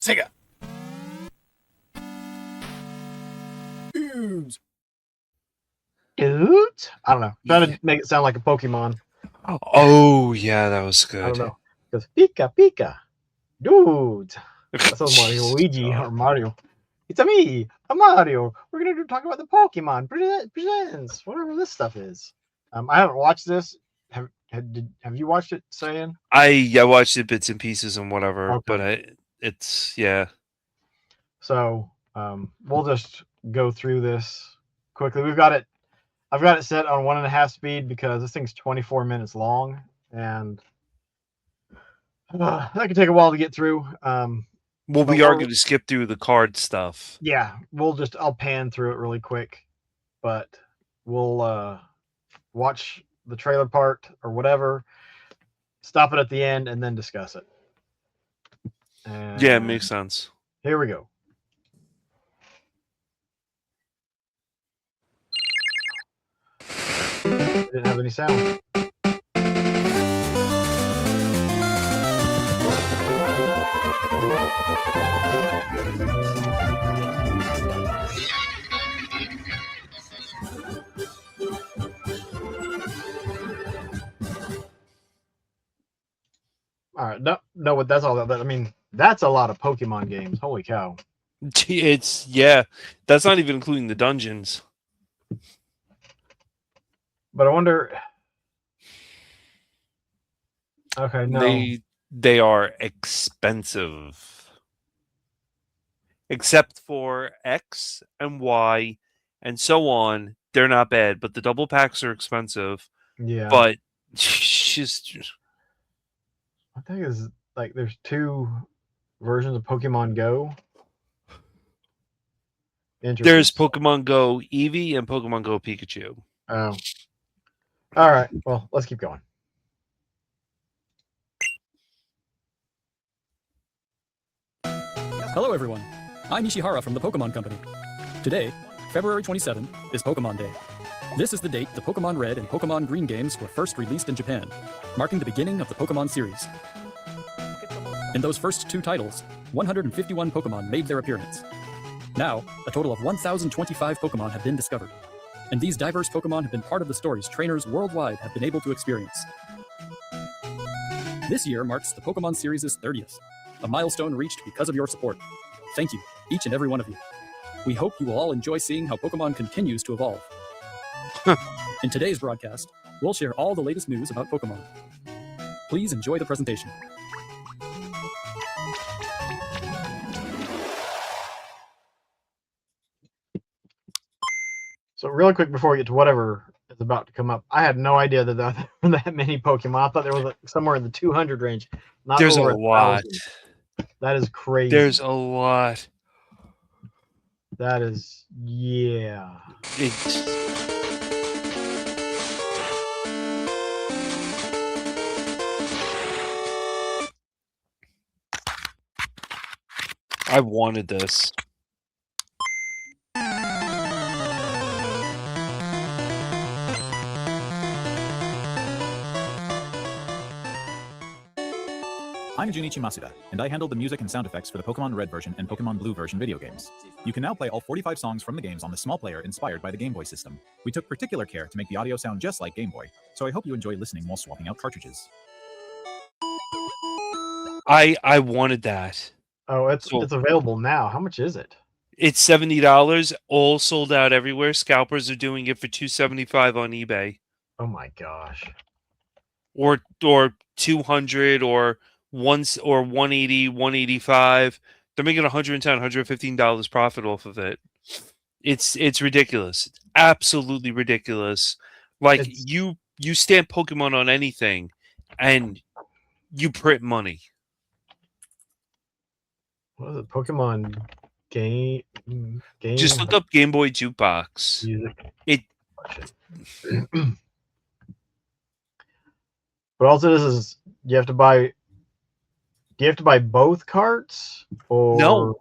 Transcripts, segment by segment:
Sega. Dudes. Dudes? I don't know. Trying Yeah. to make it sound like a Pokemon. Oh, yeah, that was I don't good. know. It goes Pika Pika. Dudes. That sounds more like Luigi or Mario. It's a me, a Mario. We're gonna talk about the Pokemon Presents, whatever this stuff is. I haven't watched this. Have you watched it, Sayan? I watched it bits and pieces and whatever, Okay. but it's yeah. So we'll just go through this quickly. I've got it set on 1.5 speed because this thing's 24 minutes long, and that can take a while to get through. Well, But we are going to skip through the card stuff. yeah, I'll pan through it really quick, but we'll watch the trailer part or whatever, stop it at the end, and then discuss it. And Yeah, it makes sense. here we go. Didn't have any sound. All right, no, what that's all that. I mean, that's a lot of Pokemon games. Holy cow! It's yeah. That's not even including the dungeons. But I wonder. Okay, no. They are expensive. Except for X and Y and so on, they're not bad, but the double packs are expensive. Yeah. But just I think is like there's 2 versions of Pokemon Go. there's Interesting. Pokemon Go Eevee and Pokemon Go Pikachu. Oh. All right. Well, let's keep going. Hello everyone, I'm Ishihara from the Pokemon Company. Today, February 27th, is Pokemon Day. This is the date the Pokemon Red and Pokemon Green games were first released in Japan, marking the beginning of the Pokemon series. In those first 2 titles, 151 Pokemon made their appearance. Now, a total of 1,025 Pokemon have been discovered, and these diverse Pokemon have been part of the stories trainers worldwide have been able to experience. This year marks the Pokemon series' 30th, a milestone reached because of your support. Thank you, each and every one of you. We hope you will all enjoy seeing how Pokemon continues to evolve. In today's broadcast, we'll share all the latest news about Pokemon. Please enjoy the presentation. So really quick before we get to whatever is about to come up, I had no idea that there were that many Pokemon. I thought there was like somewhere in the 200 range. Not There's a over lot. 1,000. That is crazy. There's a lot. That is, yeah. I wanted this. I'm Junichi Masuda, and I handle the music and sound effects for the Pokemon Red version and Pokemon Blue version video games. You can now play all 45 songs from the games on the small player inspired by the Game Boy system. We took particular care to make the audio sound just like Game Boy, so I hope you enjoy listening while swapping out cartridges. I wanted that. Oh, it's available now. How much is it? It's $70, all sold out everywhere. Scalpers are doing it for $275 on eBay. Oh my gosh. Or 200 or 180, 185. They're making $110, $115 profit off of it. It's ridiculous. It's absolutely ridiculous. Like you stamp Pokemon on anything and you print money. What is it? Pokemon game. Just look up Game Boy Jukebox. Music. But also, this is you have to buy. Do you have to buy both carts? Or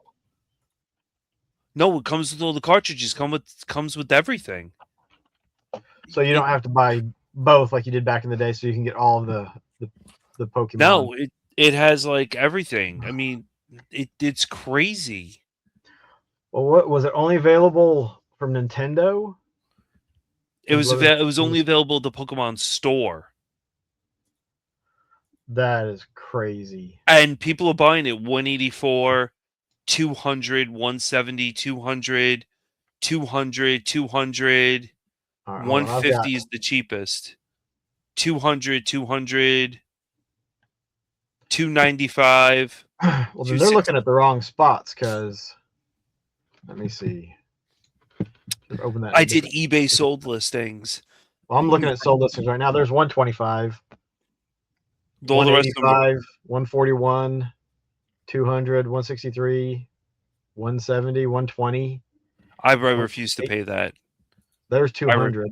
no, it comes with all the cartridges. Comes with everything. So you don't have to buy both like you did back in the day, so you can get all of the Pokemon. No, it has like everything. I mean, It's crazy. Well, what was it only available from Nintendo? It was What it was only available at the Pokemon store, That is crazy. and people are buying it 184, 200, 170, 200, 200, 200. All right, hold on. I've 150 got. is the cheapest. 200, 200, 295, Well, then they're looking at the wrong spots because. Let me see. Open that. I did eBay sold listings. Well, I'm looking at sold listings right now. There's 125, All the rest of them are, 185, 141, 200, 163, 170, 120. I refuse to pay that. There's 200.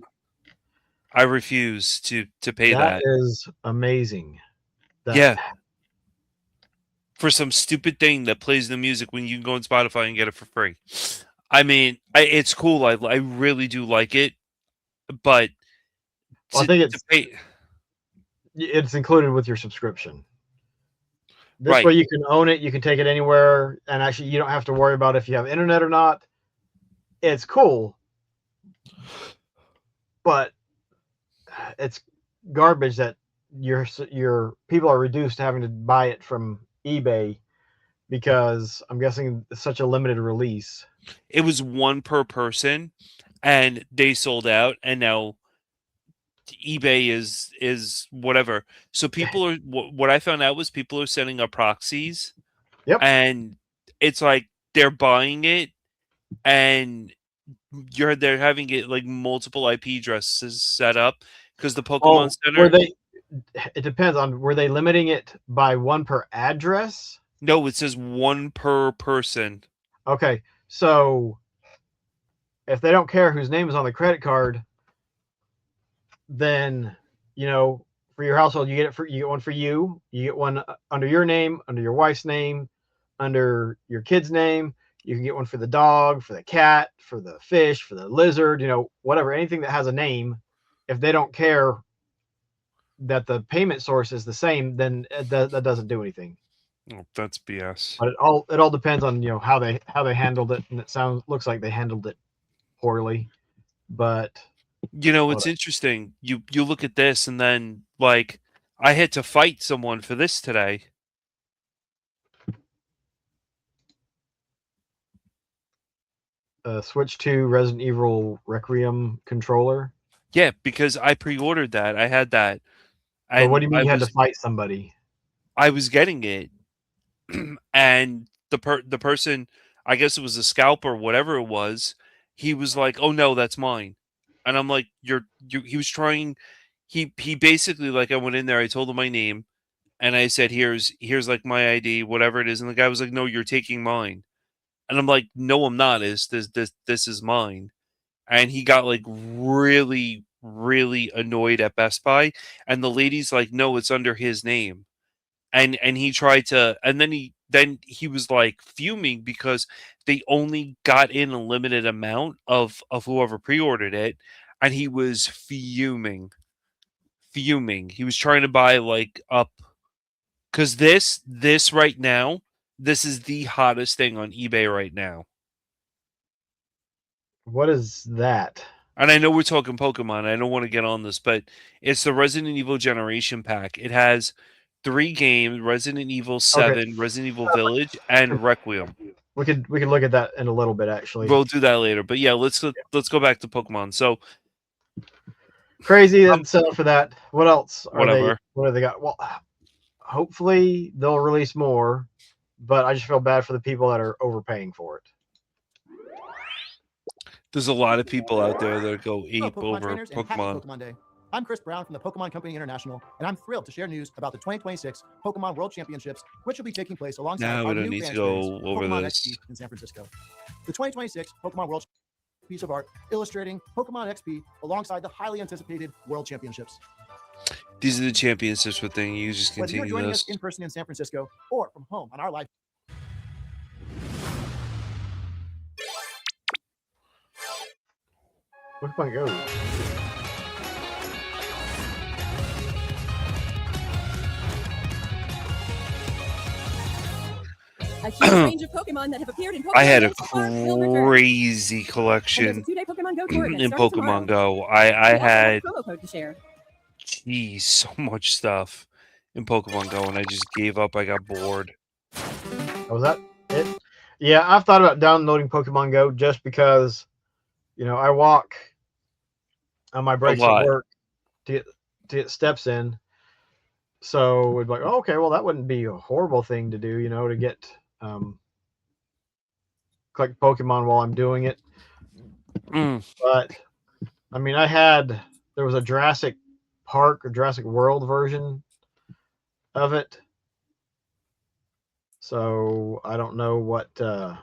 I refuse to pay That that. is amazing. Yeah. For some stupid thing that plays the music when you can go on Spotify and get it for free. I mean, it's cool. I really do like it, but Well, I think it's included with your subscription. This Right. way you can own it, you can take it anywhere, and actually you don't have to worry about if you have internet or not. It's cool, but it's garbage that your people are reduced to having to buy it from eBay because I'm guessing it's such a limited release. it was one per person, and they sold out, and now eBay is whatever. So people are what I found out was people are setting up proxies. Yep. And it's like they're buying it, and they're having it like multiple IP addresses set up because the Pokemon Center. It depends on, were they limiting it by one per address? No, it says one per person. Okay, so if they don't care whose name is on the credit card, then for your household, you get one for you. You get one under your name, under your wife's name, under your kid's name. You can get one for the dog, for the cat, for the fish, for the lizard, whatever, anything that has a name. If they don't care that the payment source is the same, then that doesn't do anything. Oh, that's BS. But it all depends on how they handled it, and looks like they handled it poorly. But it's interesting. You look at this, and then like I had to fight someone for this today. Switch to Resident Evil Requiem controller. Yeah, because I pre-ordered that. I had that. But what do you mean you had to fight somebody? I was getting it, and the person, I guess it was a scalp or whatever it was, he was like, "Oh no, that's mine," and I'm like, He was trying. He basically, like, I went in there, I told him my name, and I said, "Here's like my ID, whatever it is," and the guy was like, "No, you're taking mine," and I'm like, "No, I'm not. This is mine," and he got like really annoyed at Best Buy, and the lady's like, "No, it's under his name." And he tried to, and then he was like fuming because they only got in a limited amount of whoever pre-ordered it, and he was fuming. He was trying to buy like up, because this right now, this is the hottest thing on eBay right now. What is that? And I know we're talking Pokemon. I don't want to get on this, but it's the Resident Evil Generation Pack. It has 3 games: Resident Evil 7, Okay. Resident Evil Village, and Requiem. We could look at that in a little bit, actually. We'll do that later. But yeah, let's go back to Pokemon. So crazy set up for that. What else? What have they got? Well, hopefully they'll release more, but I just feel bad for the people that are overpaying for it. There's a lot of people out there that go ape over trainers, and happy Pokemon. Pokemon Day. I'm Chris Brown from the Pokemon Company International, and I'm thrilled to share news about the 2026 Pokemon World Championships, which will be taking place alongside Now we our don't new need fan to go experience, over Pokemon this. XP in San Francisco. The 2026 Pokemon World piece of art illustrating Pokemon XP alongside the highly anticipated World Championships. These are the championships with thing. You just Whether you're continue joining this. us in person in San Francisco or from home on our live. Where can I go? A huge range of Pokemon that have appeared in Pokemon I had a games so far will return. crazy And there's a collection 2-day Pokemon Go tour event in starting Pokemon tomorrow. Go. I We also have had a promo code to share. geez, so much stuff in Pokemon Go, and I just gave up. I got bored. Was that it? Yeah, I've thought about downloading Pokemon Go just because, I walk on my breaks at lot. work to get steps in. So we'd be like, oh, okay, well, that wouldn't be a horrible thing to do, to get collect Pokemon while I'm doing it. Mm. But I mean, there was a Jurassic Park or Jurassic World version of it. So I don't know what. Like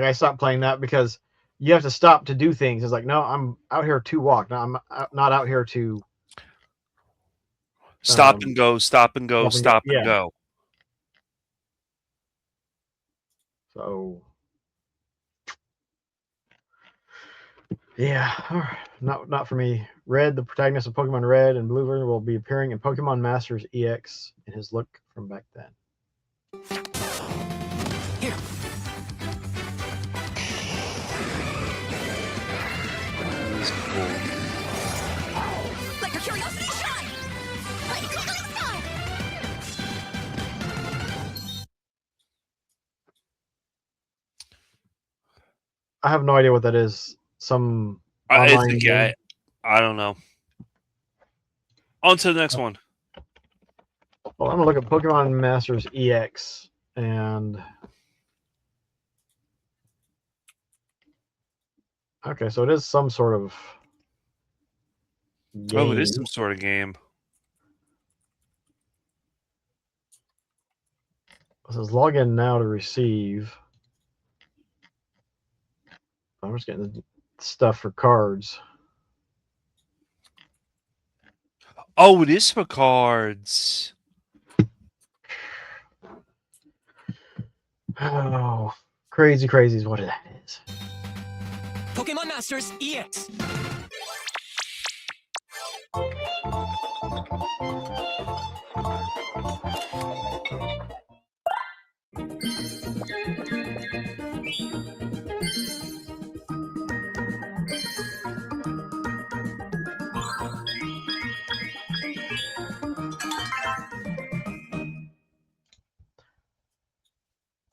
I stopped playing that because you have to stop to do things. It's like, no, I'm out here to walk. No, I'm not out here to Stop and go, stop and go, stop and go. stop and Yeah. go. So yeah, not for me. Red, the protagonist of Pokemon Red and Blue version, will be appearing in Pokemon Masters EX in his look from back then. Here. This is cool. Let your curiosity shine! Let it go to the sky! I have no idea what that is. Some I online think game. I don't know. On to the next one. Well, I'm gonna look at Pokemon Masters EX and okay, so it is some sort of game. Oh, it is some sort of game. It says log in now to receive. I'm just getting the stuff for cards. Oh, it is for cards. Oh, crazy is what that is. Pokemon Masters EX.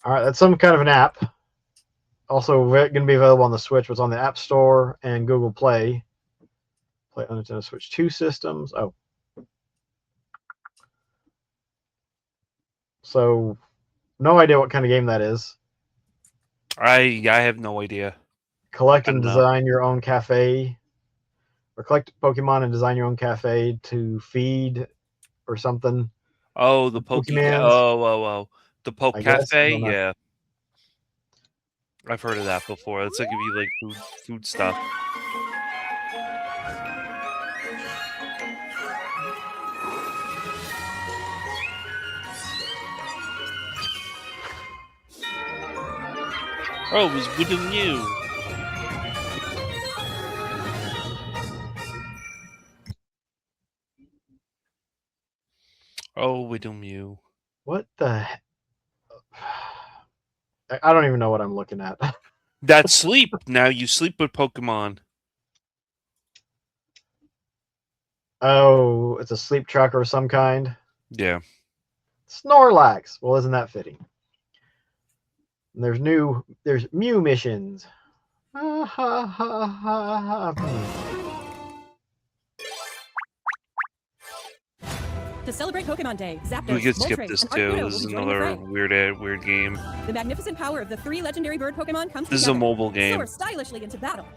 All right, that's some kind of an app. Also, going to be available on the Switch. It's on the App Store and Google Play. Play on Nintendo Switch 2 systems. Oh. So, no idea what kind of game that is. I have no idea. Collect I and don't know. design your own cafe. Or collect Pokemon and design your own cafe to feed or something. Oh, the Pokemans. Oh. The Poke I guess. I Cafe? don't know. Yeah. I've heard of that before. It's like if you like food stuff. Oh, it was Wooden Mew. Oh, Wooden Mew. What the heck? I don't even know what I'm looking at. That's sleep. Now you sleep with Pokemon. Oh, it's a sleep tracker of some kind. Yeah. Snorlax. Well, isn't that fitting? And there's Mew missions. Ha, ha, ha, ha, ha. To celebrate Pokemon Day, Zapdos, We could skip Moltres, this and too. Articuno This will is be joining the another fray. weird game. The magnificent power of the 3 legendary bird Pokemon comes This is a together. mobile game. Soar stylishly into battle.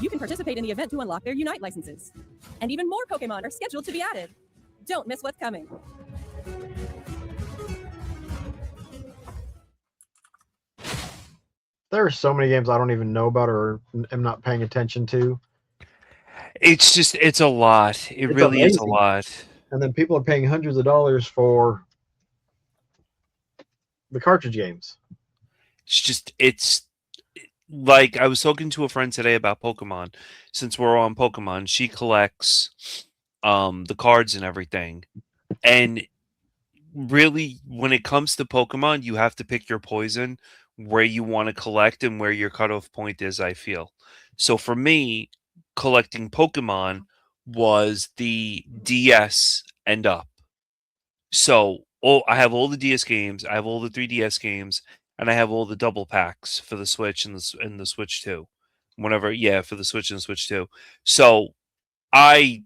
You can participate in the event to unlock their Unite licenses. And even more Pokemon are scheduled to be added. Don't miss what's coming. There are so many games I don't even know about or am not paying attention to. It's a lot. It It's really is a amazing. lot. And then people are paying hundreds of dollars for the cartridge games. It's like I was talking to a friend today about Pokemon. Since we're on Pokemon, she collects the cards and everything. And really, when it comes to Pokemon, you have to pick your poison where you want to collect and where your cutoff point is, I feel. So for me, collecting Pokemon was the DS and up. So I have all the DS games, I have all the 3DS games, and I have all the double packs for the Switch and the Switch 2. Whenever, yeah, for the Switch and Switch 2. So I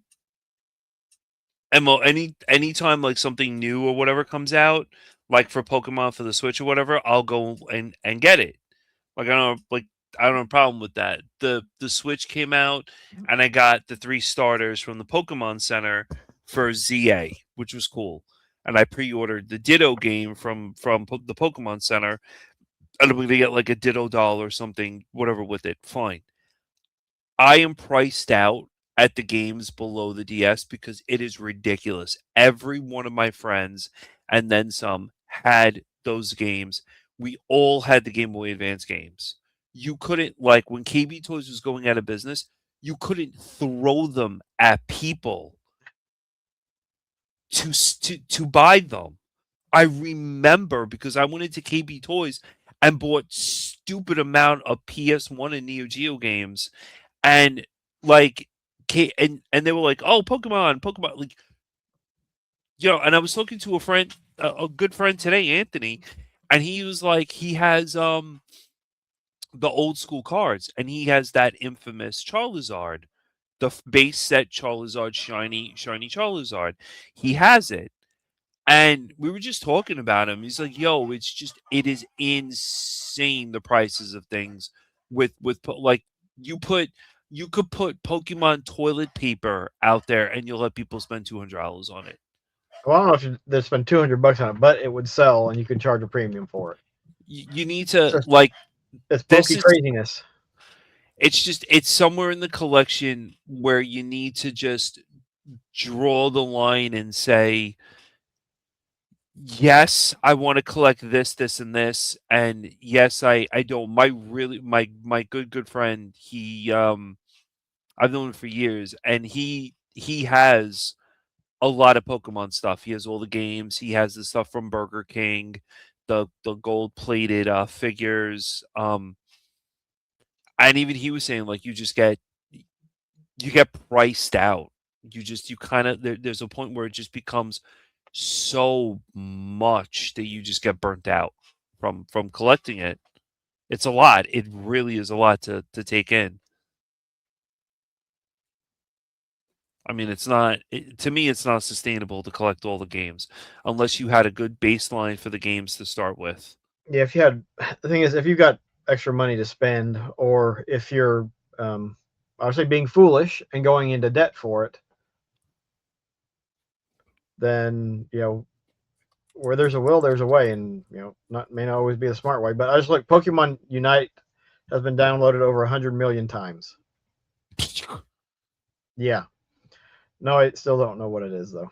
anytime like something new or whatever comes out, like for Pokemon for the Switch or whatever, I'll go and get it. Like I don't have a problem with that. The Switch came out and I got the 3 starters from the Pokemon Center for ZA, which was cool. And I pre-ordered the Ditto game from the Pokemon Center, and I'm gonna get like a Ditto doll or something, whatever with it. Fine. I am priced out at the games below the DS because it is ridiculous. Every one of my friends and then some had those games. We all had the Game Boy Advance games. You couldn't, like, when KB Toys was going out of business, you couldn't throw them at people to buy them. I remember because I went into KB Toys and bought stupid amount of PS1 and Neo Geo games, and like and they were like, "Oh, Pokemon," like, and I was talking to a friend, a good friend today, Anthony, and he was like, he has the old school cards, and he has that infamous Charizard, the base set Charizard, shiny Charizard. He has it. And we were just talking about him. He's like, "Yo, it is insane the prices of things like you put you could put Pokemon toilet paper out there and you'll let people spend $200 on it. Well, I don't know if they spend $200 on it, but it would sell, and you could charge a premium for it. You need It's to just like it's this pokey is craziness. it's somewhere in the collection where you need to just draw the line and say, yes, I want to collect this, and this, and yes, I don't. My good friend, I've known him for years, and he has a lot of Pokemon stuff. He has all the games. He has the stuff from Burger King, the gold plated figures. And even he was saying like you get priced out. You kind of there's a point where it just becomes so much that you just get burnt out from collecting it. It's a lot. It really is a lot to take in. I mean, to me, it's not sustainable to collect all the games unless you had a good baseline for the games to start with. Yeah, if you had the thing is, if you got extra money to spend, or if you're obviously being foolish and going into debt for it, then where there's a will, there's a way, and not may not always be the smart way. But I just look, Pokemon Unite has been downloaded over 100 million times. Yeah, no, I still don't know what it is though.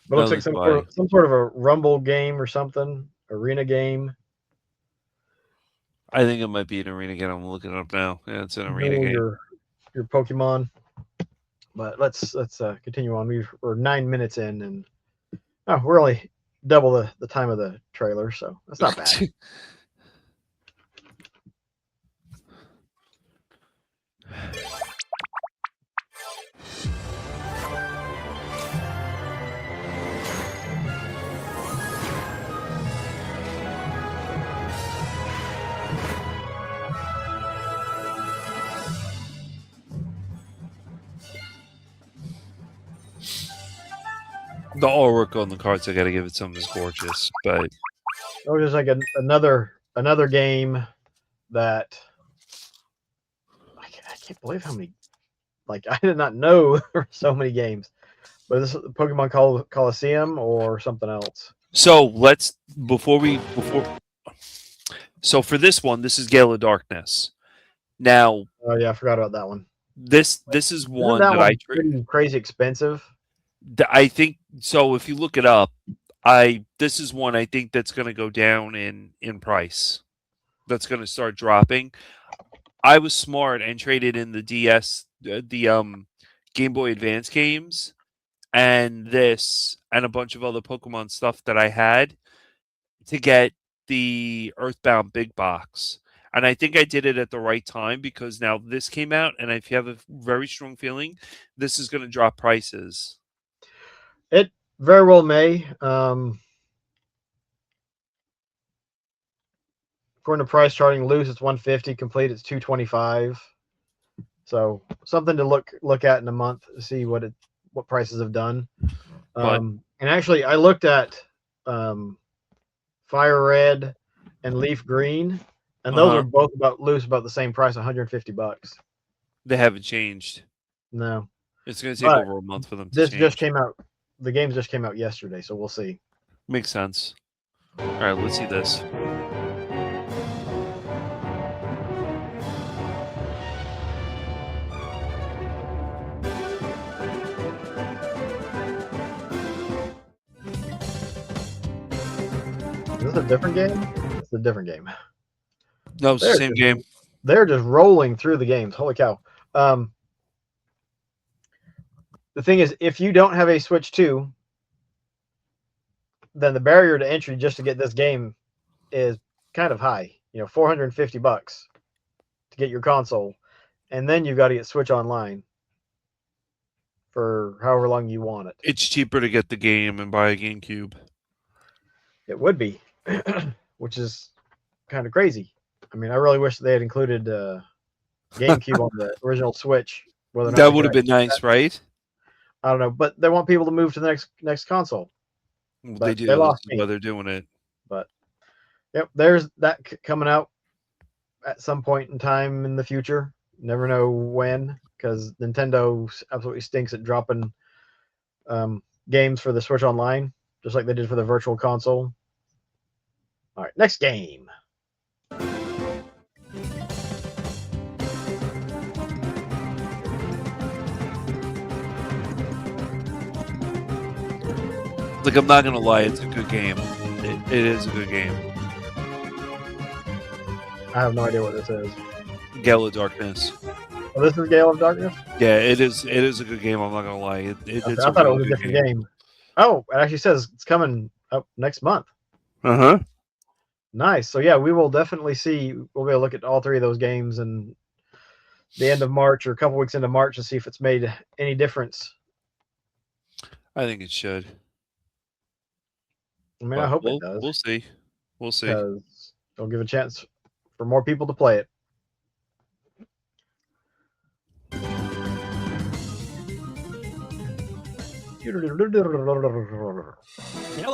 But it looks like some sort of a Rumble game or something, arena game. I think it might be an arena game. I'm looking it up now. Yeah, it's an arena game. Your Pokemon. But let's continue on. We're 9 minutes in, and we're only double the time of the trailer, so that's not bad. The artwork on the cards, I gotta give it some, is gorgeous. But there's like another game that I can't believe how many. Like, I did not know there were so many games. But this is Pokemon Coliseum or something else. so so for this one, this is Gale of Darkness. Now, Oh yeah, I forgot about that one. this is one Isn't that that pretty crazy expensive. I think so. If you look it up, this is one I think that's going to go down in price. That's going to start dropping. I was smart and traded in the DS, the Game Boy Advance games, and this and a bunch of other Pokemon stuff that I had to get the Earthbound big box. And I think I did it at the right time because now this came out, and if you have a very strong feeling, this is going to drop prices. It very well may. According to price charting, loose it's 150, complete it's 225. So something to look at in a month to see what prices have done. But And actually, I looked at Fire Red and Leaf Green, and those are both about the same price, $150. they haven't changed. No, It's going to take But over a month for them to this change. just came out. The games just came out yesterday, so we'll see. Makes sense. All right, let's see this. Is this a different game? It's a different game. No, it's the same game. They're just rolling through the games. Holy cow. The thing is, if you don't have a Switch 2, then the barrier to entry just to get this game is kind of high. $450 to get your console, and then you've got to get Switch Online for however long you want it. It's cheaper to get the game and buy a GameCube. It would be, which is kind of crazy. I mean, I really wish they had included GameCube on the original Switch. That would have been nice, right? I don't know, but they want people to move to the next console. Well, But they do. they lost That's why they're doing it. But yep, there's that coming out at some point in time in the future. Never know when, because Nintendo absolutely stinks at dropping games for the Switch Online, just like they did for the Virtual Console. All right, next game. Like, I'm not gonna lie, it's a good game. It is a good game. I have no idea what this is. Gale of Darkness. Oh, this is Gale of Darkness? Yeah, it is. It is a good game. I'm not gonna lie. It's I thought it was a different game. Oh, it actually says it's coming up next month. Nice. So yeah, we will definitely see. We'll be able to look at all three of those games in the end of March or a couple weeks into March to see if it's made any difference. I think it should. I mean, I hope it does. We'll see. We'll see. Because it'll give a chance for more people to play it. Hello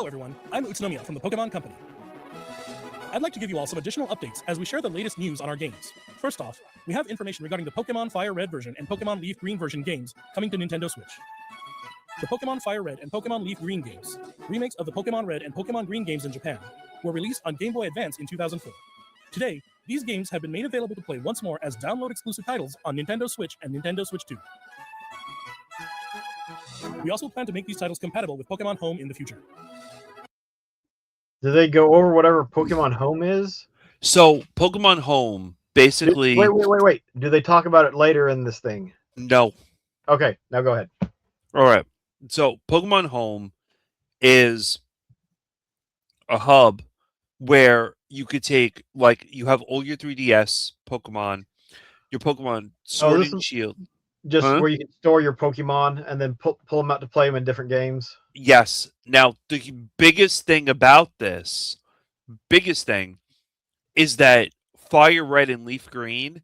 everyone, I'm Utsunomiya from the Pokemon Company. I'd like to give you all some additional updates as we share the latest news on our games. First off, we have information regarding the Pokemon Fire Red version and Pokemon Leaf Green version games coming to Nintendo Switch. The Pokemon Fire Red and Pokemon Leaf Green games, remakes of the Pokemon Red and Pokemon Green games in Japan, were released on Game Boy Advance in 2004. Today, these games have been made available to play once more as download-exclusive titles on Nintendo Switch and Nintendo Switch 2. We also plan to make these titles compatible with Pokemon Home in the future. Do they go over whatever Pokemon Home is? So, Pokemon Home, basically... Wait. Do they talk about it later in this thing? No. Okay, now go ahead. All right. So, Pokemon Home is a hub where you could take, like, you have all your 3DS Pokemon, your Pokemon Sword and Shield. Just where you can store your Pokemon and then pull them out to play them in different games? Yes. Now, the biggest thing about this, is that Fire Red and Leaf Green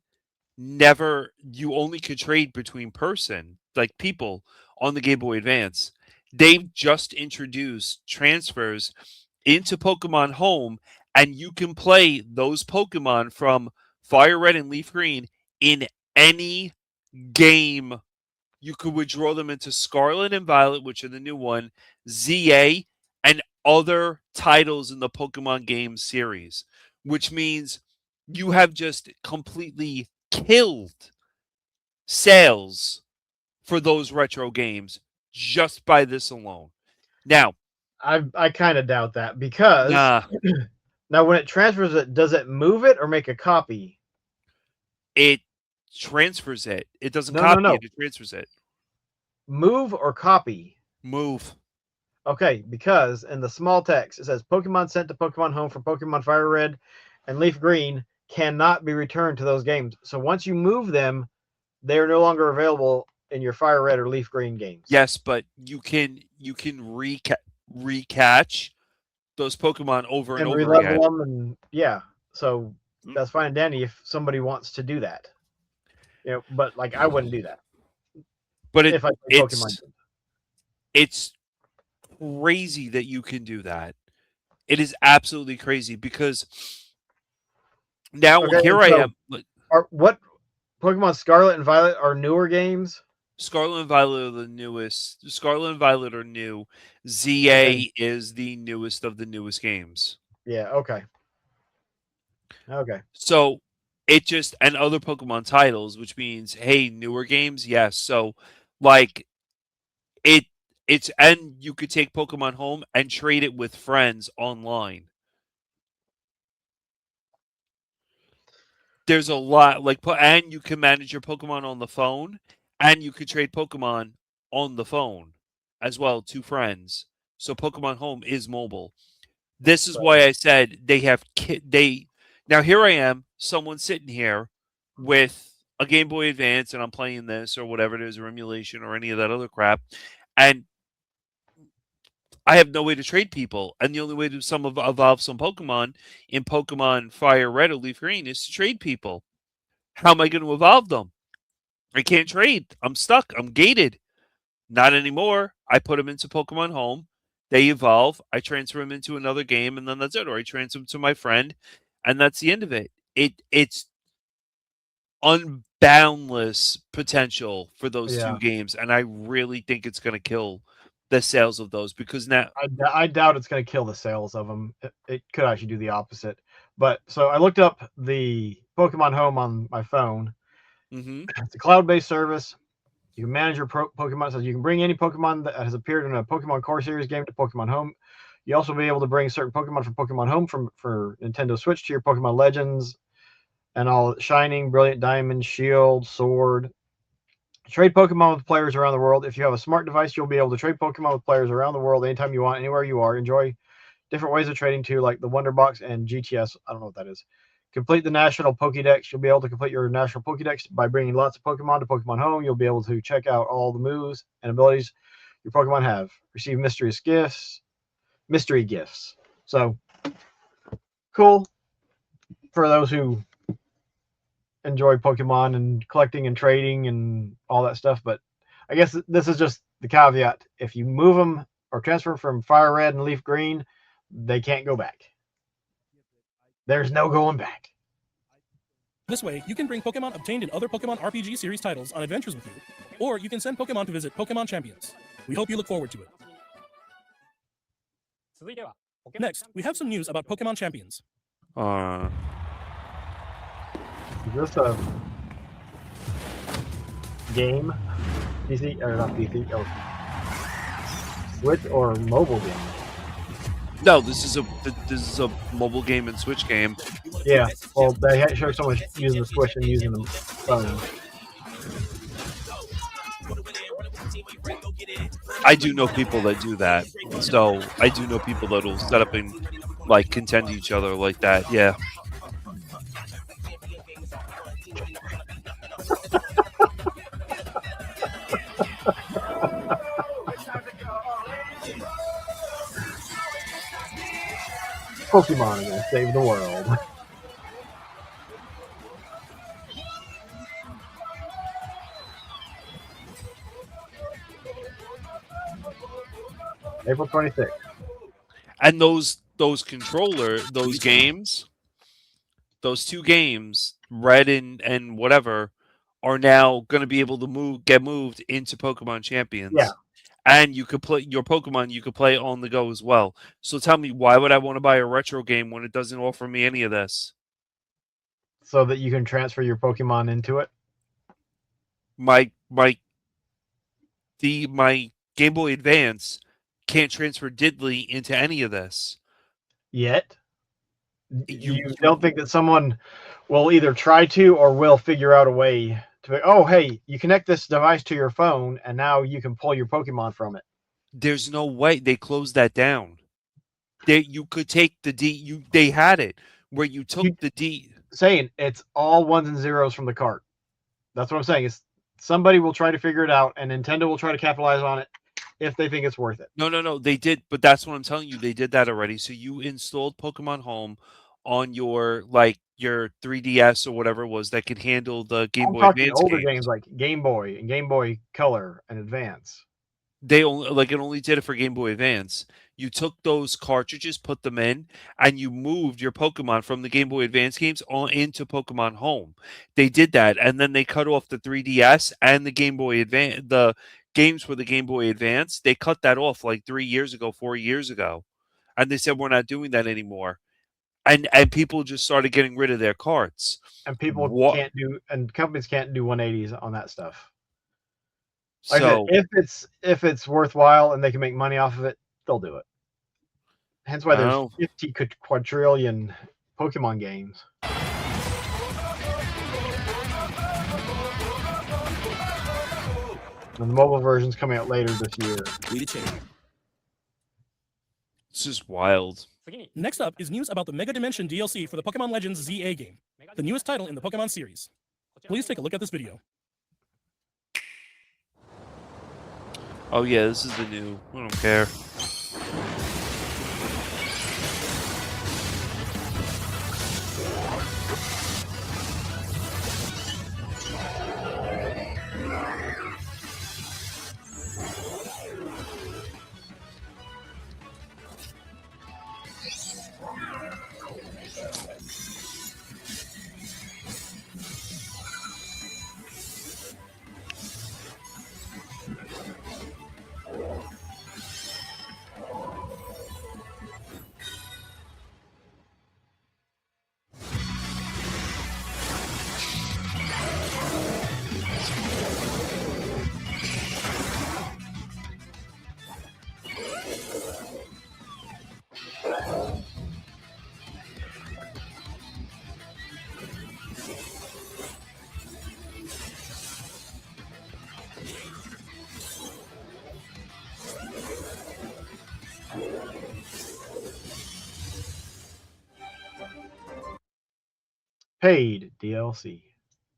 you only could trade between people on the Game Boy Advance. They've just introduced transfers into Pokemon Home, and you can play those Pokemon from Fire Red and Leaf Green in any game. You could withdraw them into Scarlet and Violet, which are the new one, ZA, and other titles in the Pokemon game series, which means you have just completely killed sales for those retro games just by this alone. Now, I kind of doubt that because now when it transfers it, does it move it or make a copy? It transfers it. It doesn't copy it. It transfers it. Move or copy? Move. Okay, because in the small text it says Pokemon sent to Pokemon Home from Pokemon Fire Red and Leaf Green cannot be returned to those games. So once you move them, they are no longer available in your Fire Red or Leaf Green games. Yes, but you can recatch those Pokemon over and And over again. relevel them, and yeah, so that's fine and dandy if somebody wants to do that. But like I wouldn't do that. But if I play Pokemon. it's crazy that you can do that. It is absolutely crazy because now Okay, here I so am. What Pokemon Scarlet and Violet are newer games? Scarlet and Violet are the newest. Scarlet and Violet are new. ZA is the newest of the newest games. Yeah, okay. Okay. So it just, and other Pokemon titles, which means, hey, newer games, yes. So like it's, and you could take Pokemon Home and trade it with friends online. There's a lot and you can manage your Pokemon on the phone, and you could trade Pokemon on the phone as well to friends. So Pokemon Home is mobile. This is why I said they have now here I am, someone sitting here with a Game Boy Advance, and I'm playing this or whatever it is, or emulation or any of that other crap, and I have no way to trade people. And the only way to evolve some Pokemon in Pokemon Fire Red or Leaf Green is to trade people. How am I going to evolve them? I can't trade. I'm stuck. I'm gated. Not anymore. I put them into Pokemon Home. They evolve. I transfer them into another game, and then that's it. Or I transfer them to my friend, and that's the end of it. It's unboundless potential for those two games, and I really think it's going to kill the sales of those because now I doubt it's going to kill the sales of them. It could actually do the opposite. But so I looked up the Pokemon Home on my phone. It's a cloud-based service. You can manage your Pokemon. So you can bring any Pokemon that has appeared in a Pokemon Core Series game to Pokemon Home. You also be able to bring certain Pokemon from Pokemon Home for Nintendo Switch to your Pokemon Legends and all Shining, Brilliant Diamond, Shield, Sword. Trade Pokemon with players around the world. If you have a smart device, you'll be able to trade Pokemon with players around the world anytime you want, anywhere you are. Enjoy different ways of trading too, like the Wonder Box and GTS. I don't know what that is. Complete the National Pokédex. You'll be able to complete your National Pokédex by bringing lots of Pokemon to Pokemon Home. You'll be able to check out all the moves and abilities your Pokemon have. Receive mystery gifts. So cool for those who enjoy Pokemon and collecting and trading and all that stuff. But I guess this is just the caveat. If you move them or transfer from Fire Red and Leaf Green, they can't go back. There's no going back. This way, you can bring Pokemon obtained in other Pokemon RPG series titles on adventures with you, or you can send Pokemon to visit Pokemon Champions. We hope you look forward to it. Next, we have some news about Pokemon Champions. Is this a game? PC or not PC? Oh, Switch or mobile game? No, this is a mobile game and Switch game. Yeah, well, they show so much using the Switch and using the phone. I do know people that do that. So I do know people that will set up and like contend each other like that. Yeah. Pokemon are gonna save the world. April 26th. And those games, those two games, Red and whatever, are now going to be able to get moved into Pokemon Champions. Yeah. And you could play your Pokemon, you could play on the go as well. So tell me, why would I want to buy a retro game when it doesn't offer me any of this? So that you can transfer your Pokemon into it? My Game Boy Advance can't transfer diddly into any of this. Yet? You don't think that someone will either try to or will figure out a way to, oh, hey, you connect this device to your phone and now you can pull your Pokemon from it. There's no way they closed that down. You could take the D. They had it where you took the D. Saying it's all ones and zeros from the cart. That's what I'm saying. Is somebody will try to figure it out, and Nintendo will try to capitalize on it if they think it's worth it. No. They did, but that's what I'm telling you. They did that already. So you installed Pokemon Home on your 3DS or whatever it was that could handle the Game I'm Boy talking Advance older games. games like Game Boy and Game Boy Color and Advance. They only it only did it for Game Boy Advance. You took those cartridges, put them in, and you moved your Pokemon from the Game Boy Advance games on into Pokemon Home. They did that, and then they cut off the 3DS and the Game Boy Advance, the games for the Game Boy Advance. They cut that off like 3 years ago, 4 years ago, and they said we're not doing that anymore. And people just started getting rid of their carts. And people What? can't do, and companies can't do 180s on that stuff. Like I So said, if it's worthwhile and they can make money off of it, they'll do it. Hence why there's Oh. 50 quadrillion Pokemon games. And the mobile version's coming out later this year. It's just wild. Next up is news about the Mega Dimension DLC for the Pokemon Legends ZA game, the newest title in the Pokemon series. Please take a look at this video. Oh yeah, this is the new. I don't care. Paid DLC.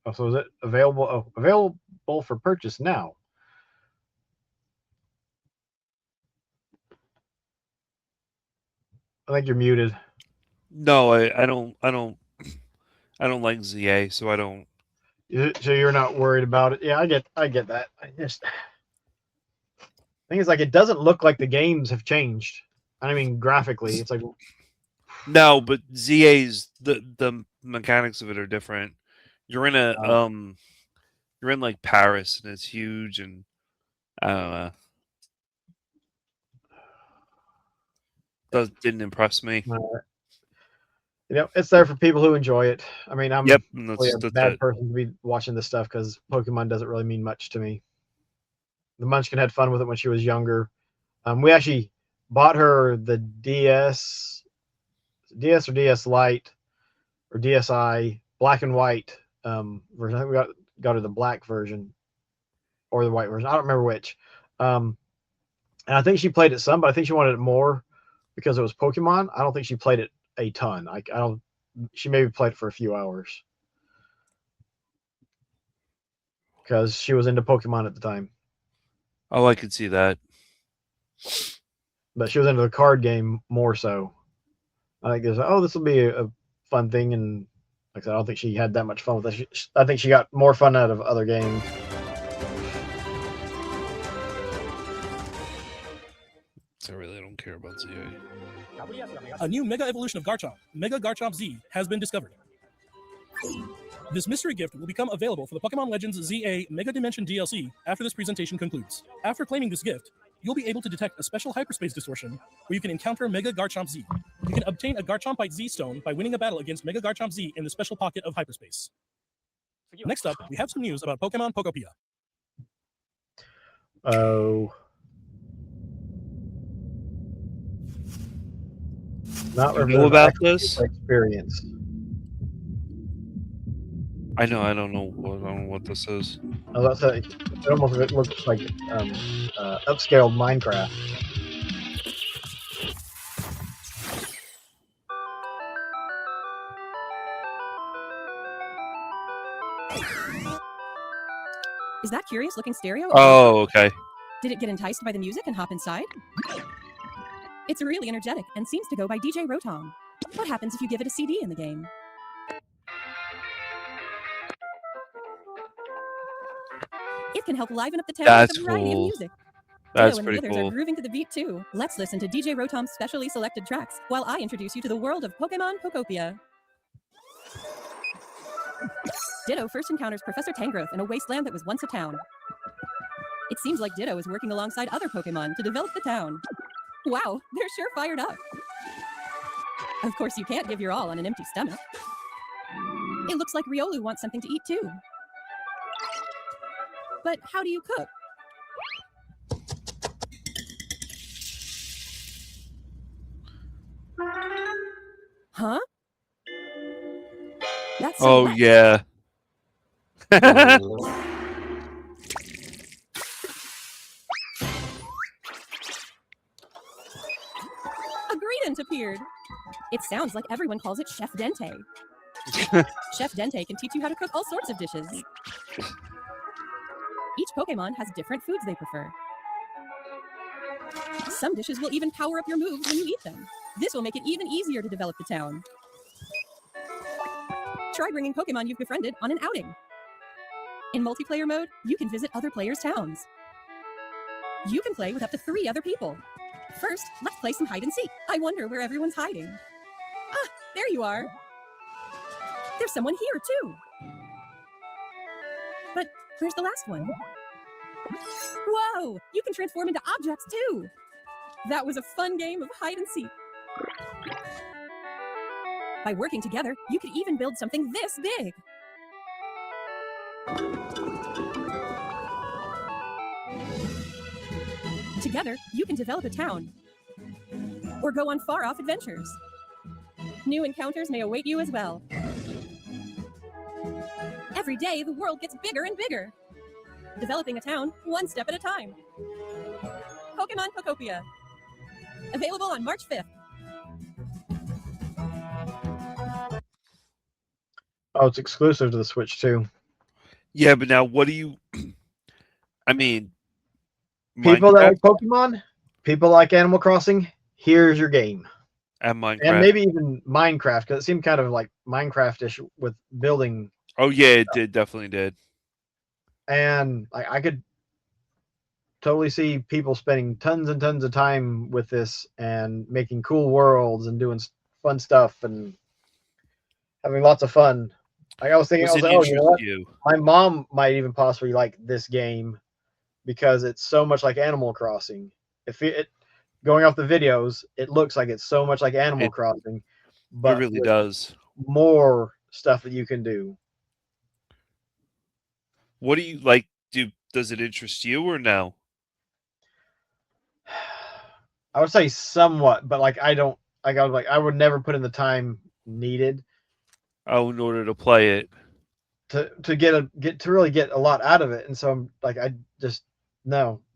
Oh, so is it available? Oh, available for purchase now. I think you're muted. No, I don't like ZA, so I don't. So you're not worried about it. Yeah, I get that. I just thing is, like, it doesn't look like the games have changed. I mean, graphically, it's like No, but ZA's the mechanics of it are different. You're in a you're in like Paris and it's huge and I don't know. Didn't impress me. it's there for people who enjoy it. I mean, I'm Yep, really a bad person to be watching this stuff because Pokemon doesn't really mean much to me. The Munchkin had fun with it when she was younger. We actually bought her the DS or DS Lite or DSi black and white version. I think we got her the black version or the white version. I don't remember which. And I think she played it some, but I think she wanted it more because it was Pokemon. I don't think she played it a ton. I don't. She maybe played it for a few hours because she was into Pokemon at the time. Oh, I could see that. But she was into the card game more so. I think there's this will be a fun thing, and like I said, I don't think she had that much fun with it. I think she got more fun out of other games. I really don't care about ZA. A new Mega Evolution of Garchomp, Mega Garchomp Z, has been discovered. This mystery gift will become available for the Pokemon Legends ZA Mega Dimension DLC after this presentation concludes. After claiming this gift, you'll be able to detect a special hyperspace distortion where you can encounter Mega Garchomp Z. You can obtain a Garchompite Z stone by winning a battle against Mega Garchomp Z in the special pocket of hyperspace. Next up, we have some news about Pokemon Pokopia. Oh. Not You know about this? Experience. I know. I don't know what this is. I was about to say, it almost looks like upscaled Minecraft. Is that curious looking stereo? Oh, okay. Did it get enticed by the music and hop inside? It's really energetic and seems to go by DJ Rotom. What happens if you give it a CD in the game? It can help liven up the town That's with a variety of cool. music. That's Ditto and the pretty others are cool. grooving to the beat too. Let's listen to DJ Rotom's specially selected tracks while I introduce you to the world of Pokemon Pokopia. Ditto first encounters Professor Tangrowth in a wasteland that was once a town. It seems like Ditto is working alongside other Pokemon to develop the town. Wow, they're sure fired up. Of course, you can't give your all on an empty stomach. It looks like Riolu wants something to eat too. But how do you cook? Huh? That's so Oh wet. yeah. A Greedent appeared. It sounds like everyone calls it Chef Dente. Chef Dente can teach you how to cook all sorts of dishes. Each Pokemon has different foods they prefer. Some dishes will even power up your moves when you eat them. This will make it even easier to develop the town. Try bringing Pokemon you've befriended on an outing. In multiplayer mode, you can visit other players' towns. You can play with up to 3 other people. First, let's play some hide and seek. I wonder where everyone's hiding. Ah, there you are. There's someone here too. But where's the last one? Whoa, you can transform into objects too. That was a fun game of hide and seek. By working together, you could even build something this big. Together, you can develop a town or go on far-off adventures. New encounters may await you as well. Every day, the world gets bigger and bigger. Developing a town, one step at a time. Pokemon Pokopia. Available on March 5th. Oh, it's exclusive to the Switch too. Yeah, but now what do you? I mean, People that Minecraft like Pokemon, people like Animal Crossing, here's your game. and Minecraft. And maybe even Minecraft, because it seemed kind of like Minecraft-ish with building. Oh yeah, it did. Definitely did. And I could totally see people spending tons and tons of time with this and making cool worlds and doing fun stuff and having lots of fun. Like I was thinking, Was I was it like, oh, you know what? you? My mom might even possibly like this game because it's so much like Animal Crossing. If it going off the videos, it looks like it's so much like Animal Crossing, It but really with does. more stuff that you can do. What do you like? Does it interest you or no? I would say somewhat, but like I don't like I would never put in the time needed Oh, in order to play it. to get to really get a lot out of it. And so I'm like I just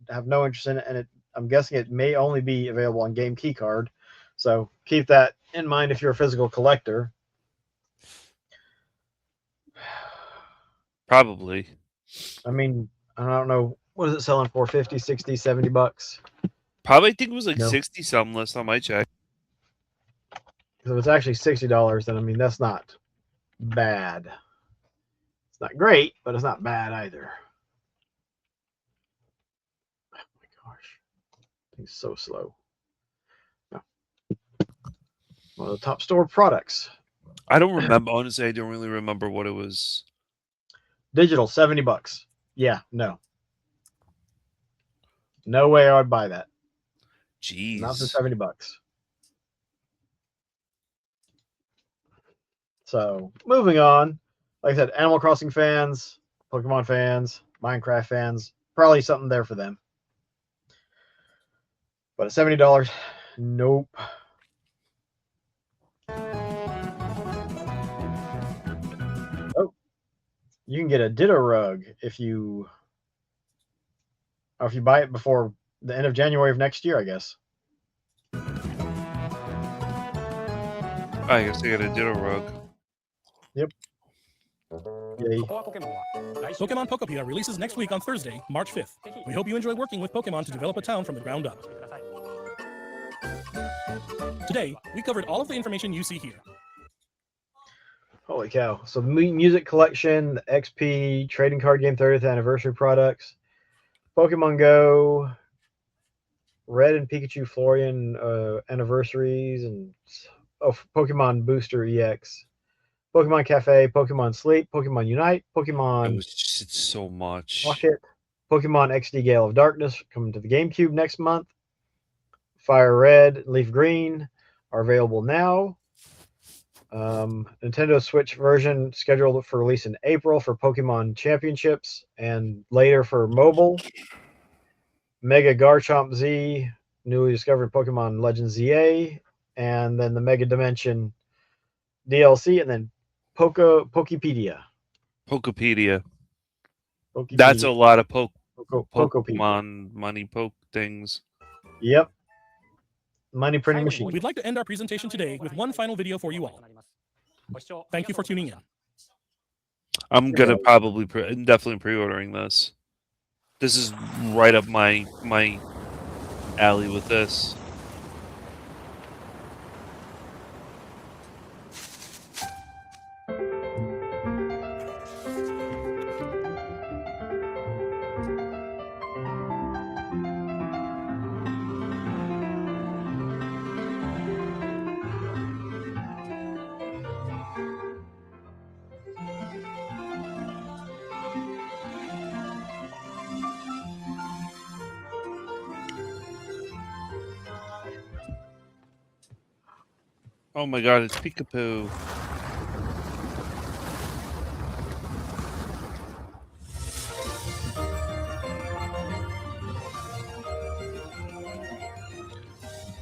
have no interest in it, and I'm guessing it may only be available on Game Key Card. So keep that in mind if you're a physical collector. Probably. I mean, I don't know, what is it selling for? 50, 60, 70 bucks? Probably I think it was like No. 60 something last time I checked. So it's actually $60, then I mean that's not bad. It's not great, but it's not bad either. Oh my gosh. Thing's so slow. No. One of the top store products. I don't remember. Honestly, I don't really remember what it was. Digital, 70 bucks. Yeah, no. No way I would buy that. Jeez. Not for 70 bucks. So, moving on. Like I said, Animal Crossing fans, Pokemon fans, Minecraft fans, probably something there for them. But at $70, nope. Oh. You can get a Ditto rug if you buy it before the end of January of next year, I guess. I guess I got a Ditto rug. Yay. Pokemon Pokopia releases next week on Thursday, March 5th. We hope you enjoy working with Pokemon to develop a town from the ground up. Today, we covered all of the information you see here. Holy cow. So the music collection, the XP, trading card game 30th anniversary products, Pokemon Go, Red and Pikachu Florian anniversaries, and Pokemon Booster EX, Pokemon Cafe, Pokemon Sleep, Pokemon Unite, It Pokemon was just so much. Pocket, Pokemon XD Gale of Darkness coming to the GameCube next month. Fire Red, Leaf Green are available now. Nintendo Switch version scheduled for release in April for Pokemon Championships and later for mobile. Mega Garchomp Z, newly discovered Pokemon Legends ZA, and then the Mega Dimension DLC, and then Pokepedia. Pokepedia. That's a lot of Pokepedia. Pokemon money poke things. Yep. Money printing machine. We'd like to end our presentation today with one final video for you all. Thank you for tuning in. I'm gonna probably definitely pre-ordering this. This is right up my alley with this. Oh my god, it's Peekapoo.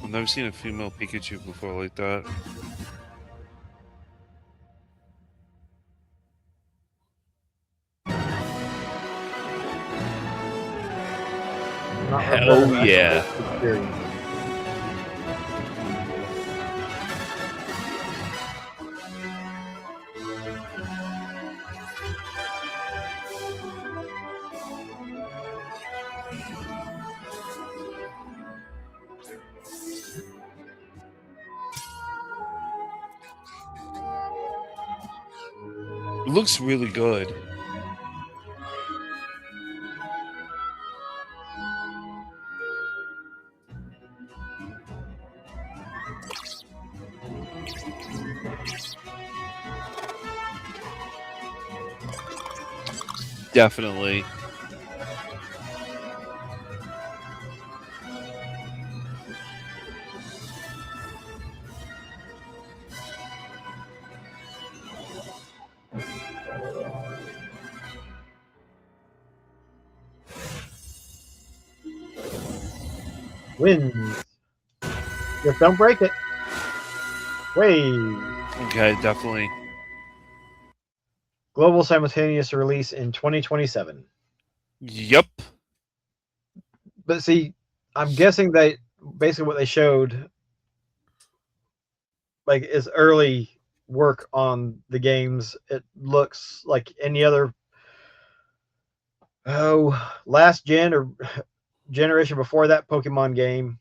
I've never seen a female Pikachu before like that. Hell yeah. It looks really good. Definitely. Wins. Just don't break it. Wave. Okay, definitely. Global simultaneous release in 2027. Yep. But see, I'm guessing that basically what they showed like is early work on the games. It looks like any other last gen or generation before that Pokemon game.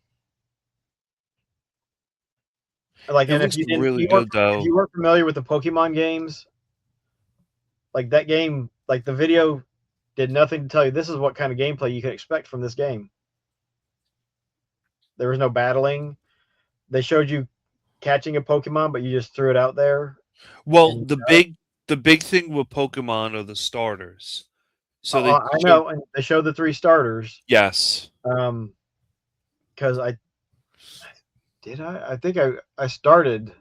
Like, It and looks if you really good though. if you weren't familiar with the Pokemon games, like that game, like the video did nothing to tell you this is what kind of gameplay you can expect from this game. There was no battling. They showed you catching a Pokemon, but you just threw it out there. Well, and, the big thing with Pokemon are the starters. So I know, and they showed the 3 starters. Yes. Because I think I started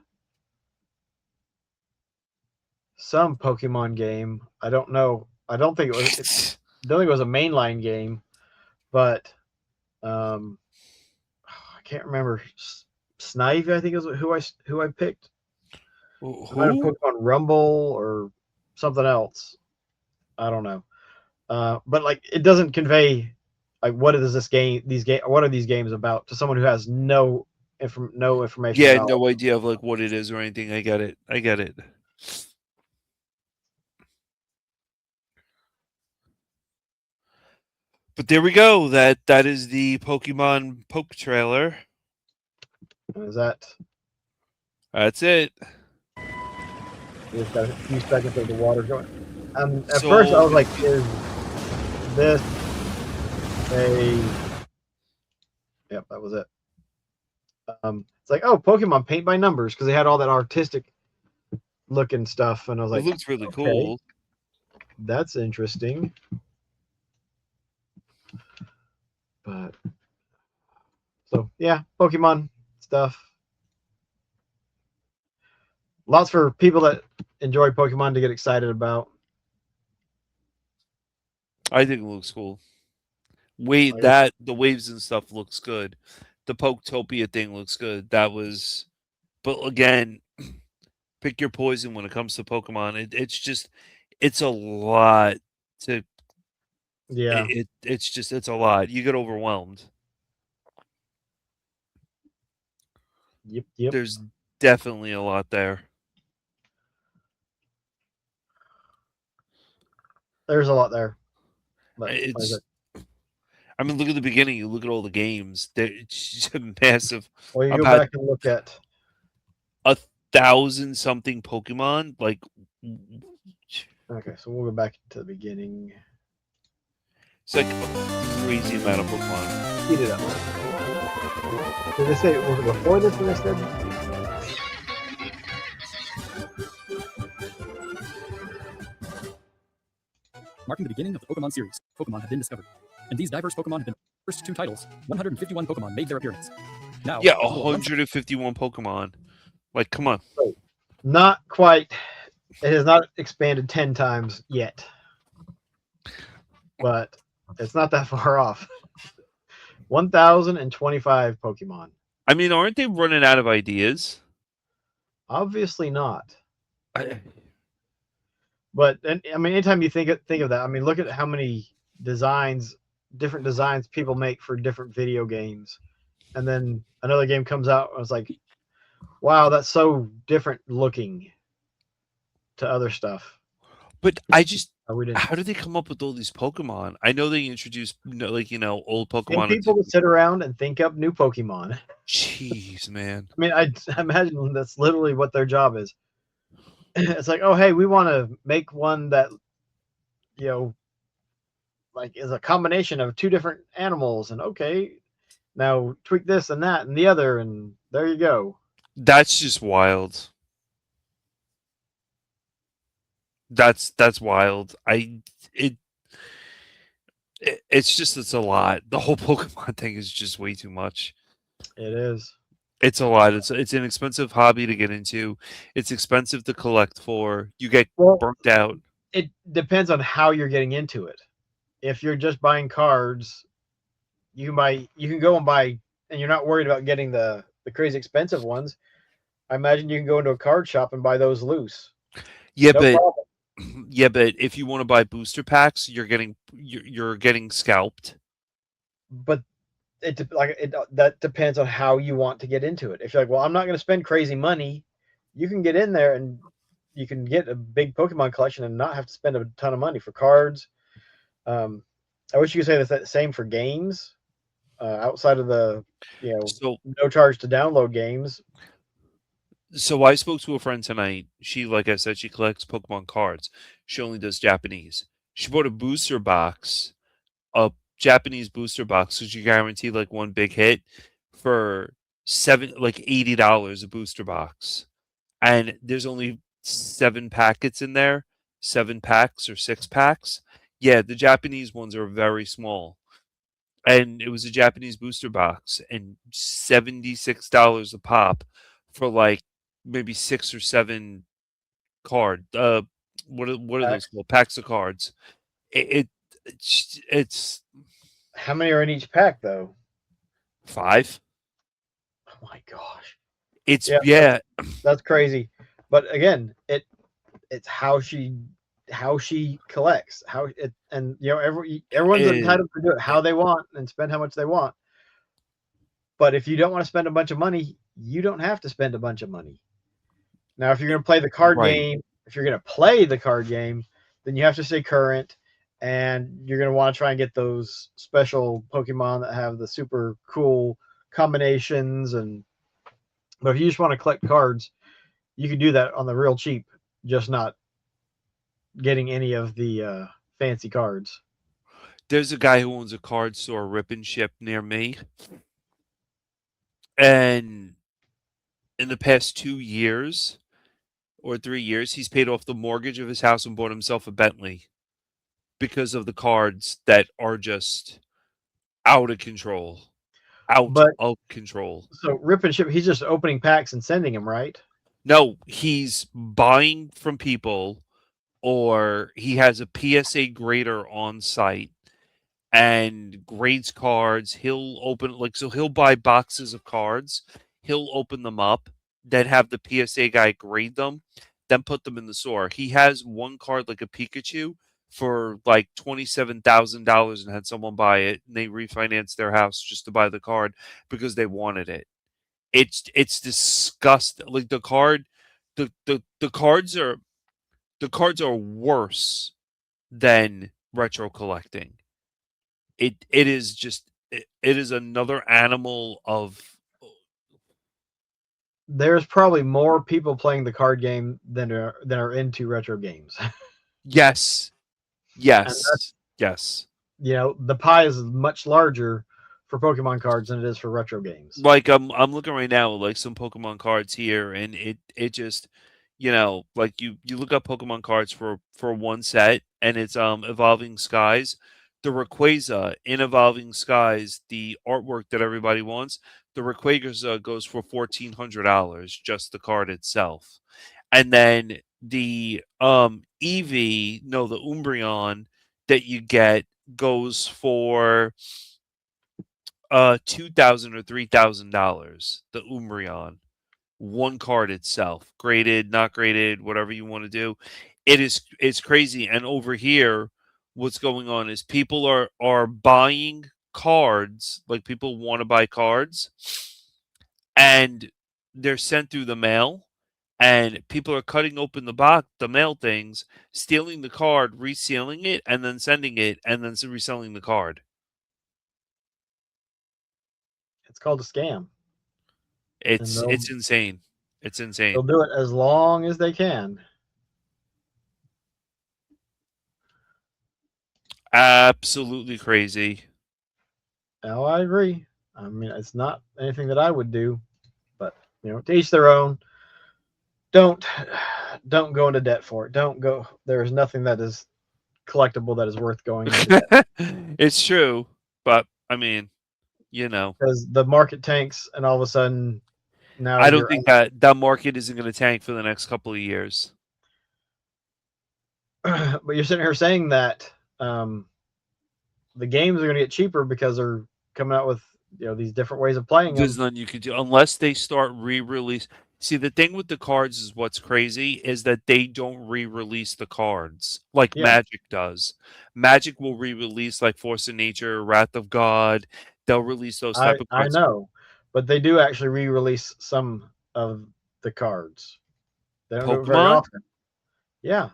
some Pokemon game. I don't know. I don't think it was. Don't think it was a mainline game, but I can't remember. Snive, I think is who I picked. Who? Pokemon Rumble or something else. I don't know. But like it doesn't convey like what is this game? What are these games about to someone who has no information Yeah, about. no idea of like what it is or anything. I get it. I get it. But there we go. That is the Pokemon Poke trailer. Is that That's it. we just got a few seconds of the water going? At first, I So was like, "Is this a?" Yep, that was it. It's like, oh, Pokemon paint by numbers because they had all that artistic looking stuff, and I was it like, looks really okay, cool. that's interesting. But so yeah, Pokemon stuff. Lots for people that enjoy Pokemon to get excited about. I think it looks cool. Wait, Like, that the waves and stuff looks good. The Poketopia thing looks good. That was, but again, pick your poison when it comes to Pokemon. It's just, it's a lot to. yeah, It's just it's a lot. You get overwhelmed. yep. There's definitely a lot there. There's a lot there, but like I It's. said, I mean, look at the beginning. You look at all the games. It's just massive. well, you go About back and look at 1,000 something Pokemon. Like, okay, so we'll go back to the beginning. it's like a crazy amount of Pokemon. Speed it up. Did they say was it before this when they said? Marking the beginning of the Pokemon series, Pokemon have been discovered. And these diverse Pokemon have been the first two titles. 151 Pokemon made their appearance. Now, Yeah, a total of 151 Pokemon. Like, come on. Not quite. It has not expanded 10 times yet, but it's not that far off. 1,025 Pokemon. I mean, aren't they running out of ideas? Obviously not. I, But and I mean, anytime you think of that, I mean, look at how many different designs people make for different video games, and then another game comes out, and it's like, wow, that's so different looking to other stuff. but I just, We didn't. how do they come up with all these Pokemon? I know they introduced, old And Pokemon. people would sit around and think up new Pokemon. Jeez, man. I mean, I imagine that's literally what their job is. It's like, oh, hey, we want to make one that, like is a combination of two different animals, and okay, now tweak this and that and the other, and there you go. That's just wild. That's wild. It's a lot. The whole Pokemon thing is just way too much. It is. It's a lot. It's an expensive hobby to get into. It's expensive to collect for. You get Well, burnt out. it depends on how you're getting into it. If you're just buying cards, you can go and buy, and you're not worried about getting the crazy expensive ones. I imagine you can go into a card shop and buy those loose. Yeah, No but problem. yeah, but if you want to buy booster packs, you're getting scalped. But that depends on how you want to get into it. If you're like, well, I'm not going to spend crazy money, you can get in there and you can get a big Pokemon collection and not have to spend a ton of money for cards. I wish you could say the same for games, outside of the So no charge to download games. so I spoke to a friend tonight. She, like I said, she collects Pokemon cards. She only does Japanese. She bought a booster box, a Japanese booster box, so you guarantee like one big hit for $80 a booster box. And there's only 7 packets in there, 7 packs or 6 packs. Yeah, the Japanese ones are very small. And it was a Japanese booster box and $76 a pop for like maybe 6 or 7 what are those called? Packs of cards. It's How many are in each pack, though? 5. Oh my gosh, It's Yeah. yeah. that's crazy. But again, it's how she how she collects, and everyone's entitled to do it how they want and spend how much they want. But if you don't want to spend a bunch of money, you don't have to spend a bunch of money. Now, if you're going to play the card Right. game, then you have to stay current, and you're going to want to try and get those special Pokemon that have the super cool combinations. But if you just want to collect cards, you can do that on the real cheap, just not getting any of the fancy cards. There's a guy who owns a card store, Rip and Ship, near me, and in the past 2 years or 3 years, he's paid off the mortgage of his house and bought himself a Bentley because of the cards that are just out of control. Out But of control. so Rip and Ship, he's just opening packs and sending them, right? No, he's buying from people, or he has a PSA grader on site and grades cards. He'll open he'll buy boxes of cards. He'll open them up, then have the PSA guy grade them, then put them in the store. He has one card like a Pikachu for like $27,000 and had someone buy it, and they refinanced their house just to buy the card because they wanted it. It's disgusting. Like the cards are worse than retro collecting. It is just it is another animal of There's probably more people playing the card game than are into retro games. yes. And Yes. Yes. the pie is much larger for Pokemon cards than it is for retro games. Like I'm looking right now at like some Pokemon cards here, and it just like you look up Pokemon cards for one set, and it's Evolving Skies. The Rayquaza in Evolving Skies, the artwork that everybody wants, the Rayquaza goes for $1,400, just the card itself. And then the Eevee, no, the Umbreon that you get goes for $2,000 or $3,000. The Umbreon, one card itself, graded, not graded, whatever you want to do. It's crazy. And over here, what's going on is people are buying cards, like people want to buy cards, and they're sent through the mail, and people are cutting open the mail things, stealing the card, resealing it, and then sending it, and then reselling the card. It's called a scam. It's insane. It's insane. They'll do it as long as they can. Absolutely crazy. Now, I agree. I mean, it's not anything that I would do, but to each their own. Don't go into debt for it. Don't go. There is nothing that is collectible that is worth going into debt. It's true, but I mean, Because the market tanks, and all of a sudden, now I don't think that market isn't going to tank for the next couple of years. But you're sitting here saying that the games are going to get cheaper because they're coming out with these different ways of playing them. There's nothing you can do unless they start re-release. See, the thing with the cards is what's crazy is that they don't re-release the cards like Magic does. Magic will re-release like Force of Nature, Wrath of God. They'll release those type of cards. I know, but they do actually re-release some of the cards. They don't do it very often. Yeah.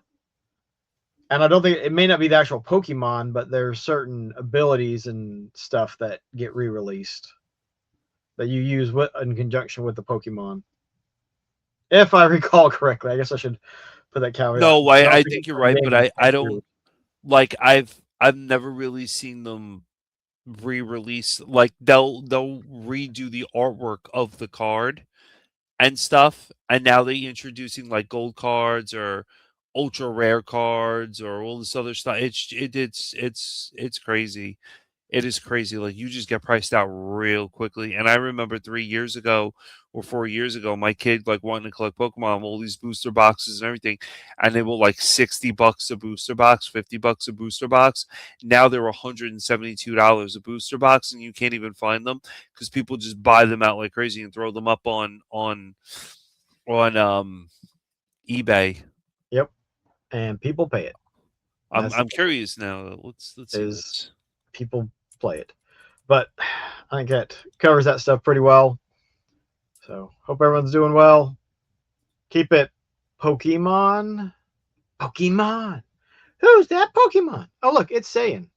And I don't think it may not be the actual Pokemon, but there's certain abilities and stuff that get re-released that you use in conjunction with the Pokemon. If I recall correctly, I guess I should put that caveat. No, I think you're right, but I don't like I've never really seen them re-release. Like they'll redo the artwork of the card and stuff, and now they're introducing like gold cards or ultra rare cards or all this other stuff. It's crazy. It is crazy. Like you just get priced out real quickly. And I remember 3 years ago or 4 years ago, my kid like wanting to collect Pokemon, all these booster boxes and everything, and they were like $60 a booster box, $50 a booster box. Now they're $172 a booster box, and you can't even find them because people just buy them out like crazy and throw them up on eBay. Yep. And people pay it. I'm curious now. Let's see Is this. people play it. But I think that covers that stuff pretty well. So hope everyone's doing well. Keep it Pokemon. Pokemon. Who's that Pokemon? Oh, look, it's saying